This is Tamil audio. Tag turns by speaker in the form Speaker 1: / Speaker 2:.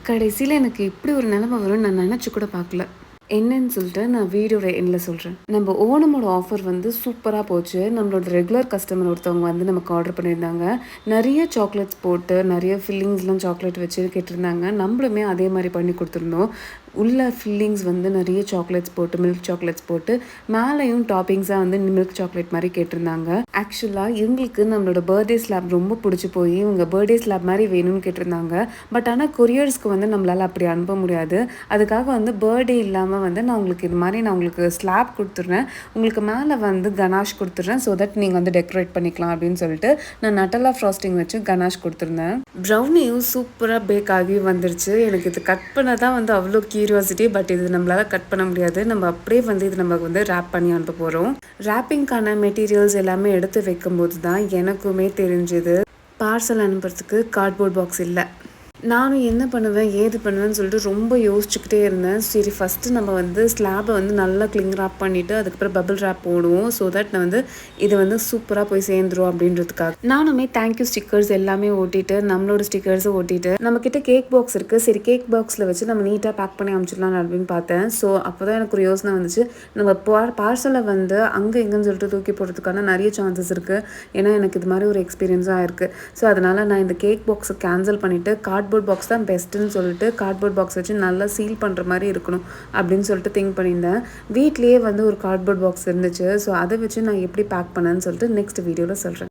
Speaker 1: கடைசியில எனக்கு இப்படி ஒரு நிலைமை வரும்னு நான் நினச்சு கூட பார்க்கல. என்னன்னு சொல்லிட்டு நான் வீடியோட எண்டில் சொல்கிறேன். நம்ம ஓணமோட ஆஃபர் வந்து சூப்பராக போச்சு. நம்மளோட ரெகுலர் கஸ்டமர் ஒருத்தவங்க வந்து நமக்கு ஆர்டர் பண்ணியிருந்தாங்க. நிறைய சாக்லேட்ஸ் போட்டு, நிறைய ஃபில்லிங்ஸ்லாம் சாக்லேட் வச்சு கேட்டிருந்தாங்க. நம்மளுமே அதே மாதிரி பண்ணி கொடுத்துருந்தோம். உள்ள ஃபில்லிங்ஸ் வந்து நிறைய சாக்லேட்ஸ் போட்டு, மில்க் சாக்லேட்ஸ் போட்டு, மேலேயும் டாப்பிங்ஸாக வந்து மில்க் சாக்லேட் மாதிரி கேட்டிருந்தாங்க. ஆக்சுவலாக இவங்களுக்கு நம்மளோட பர்த்டே ஸ்லாப் ரொம்ப பிடிச்சி போய் இவங்க பர்த்டே ஸ்லாப் மாதிரி வேணும்னு கேட்டிருந்தாங்க. பட் ஆனால் கொரியர்ஸ்க்கு வந்து நம்மளால் அப்படி அனுப்ப முடியாது. அதுக்காக வந்து பர்த்டே இல்லாமல் வந்து நான் உங்களுக்கு ஸ்லாப் கொடுத்துட்றேன், உங்களுக்கு மேலே வந்து கனாஷ் கொடுத்துட்றேன், ஸோ தட் நீங்கள் வந்து டெக்கரேட் பண்ணிக்கலாம் அப்படின்னு சொல்லிட்டு நான் நட்டலா ஃப்ராஸ்டிங் வச்சு கனாஷ் கொடுத்துருந்தேன். ப்ரௌனியும் சூப்பராக பேக் ஆகி வந்துருச்சு. எனக்கு இது கட் பண்ண தான் வந்து அவ்வளோ கியூரியாசிட்டி. பட் இது நம்மளால் கட் பண்ண முடியாது. நம்ம அப்படியே வந்து இது நம்ம வந்து ரேப் பண்ணி அனுப்ப போகிறோம். ரேப்பிங்கான மெட்டீரியல்ஸ் எல்லாமே எடுத்து வைக்கும்போது தான் எனக்குமே தெரிஞ்சுது பார்சல் அனுப்புறதுக்கு கார்ட்போர்ட் பாக்ஸ் இல்லை. நானும் என்ன பண்ணுவேன் ஏது பண்ணுவேன்னு சொல்லிட்டு ரொம்ப யோசிச்சுக்கிட்டே இருந்தேன். சரி ஃபஸ்ட்டு நம்ம வந்து ஸ்லாபை வந்து நல்லா கிளிங் ரேப் பண்ணிவிட்டு அதுக்கப்புறம் பபிள் ரேப் போடுவோம், ஸோ தட் நான் வந்து இது வந்து சூப்பராக போய் சேர்ந்துரும் அப்படின்றதுக்காக நானுமே தேங்க்யூ ஸ்டிக்கர்ஸ் எல்லாமே ஓட்டிட்டு, நம்மளோட ஸ்டிக்கர்ஸை ஓட்டிட்டு, நம்மக்கிட்ட கேக் பாக்ஸ் இருக்குது, சரி கேக் பாக்ஸில் வச்சு நம்ம நீட்டாக பேக் பண்ணி அனுப்பிச்சிடலாம் அப்படின்னு பார்த்தேன். ஸோ அப்போ தான் எனக்கு ஒரு யோசனை வந்துச்சு, நம்ம பார்சலை வந்து அங்கே எங்கேன்னு சொல்லிட்டு தூக்கி போடுறதுக்கான நிறைய சான்சஸ் இருக்குது. ஏன்னா எனக்கு இது மாதிரி ஒரு எக்ஸ்பீரியன்ஸாக இருக்குது. ஸோ அதனால் நான் இந்த கேக் பாக்ஸை கேன்சல் பண்ணிவிட்டு கார்ட்போர்ட் பாக்ஸ் தான் பெஸ்ட்டுன்னு சொல்லிட்டு கார்ட்போர்ட் பாக்ஸ் வச்சு நல்லா சீல் பண்ணுற மாதிரி இருக்கணும் அப்படின்னு சொல்லிட்டு திங்க் பண்ணியிருந்தேன். வீட்லேயே வந்து ஒரு கார்ட்போர்ட் பாக்ஸ் இருந்துச்சு. ஸோ அதை வச்சு நான் எப்படி பேக் பண்ணேன்னு சொல்லிட்டு நெக்ஸ்ட் வீடியோவில் சொல்கிறேன்.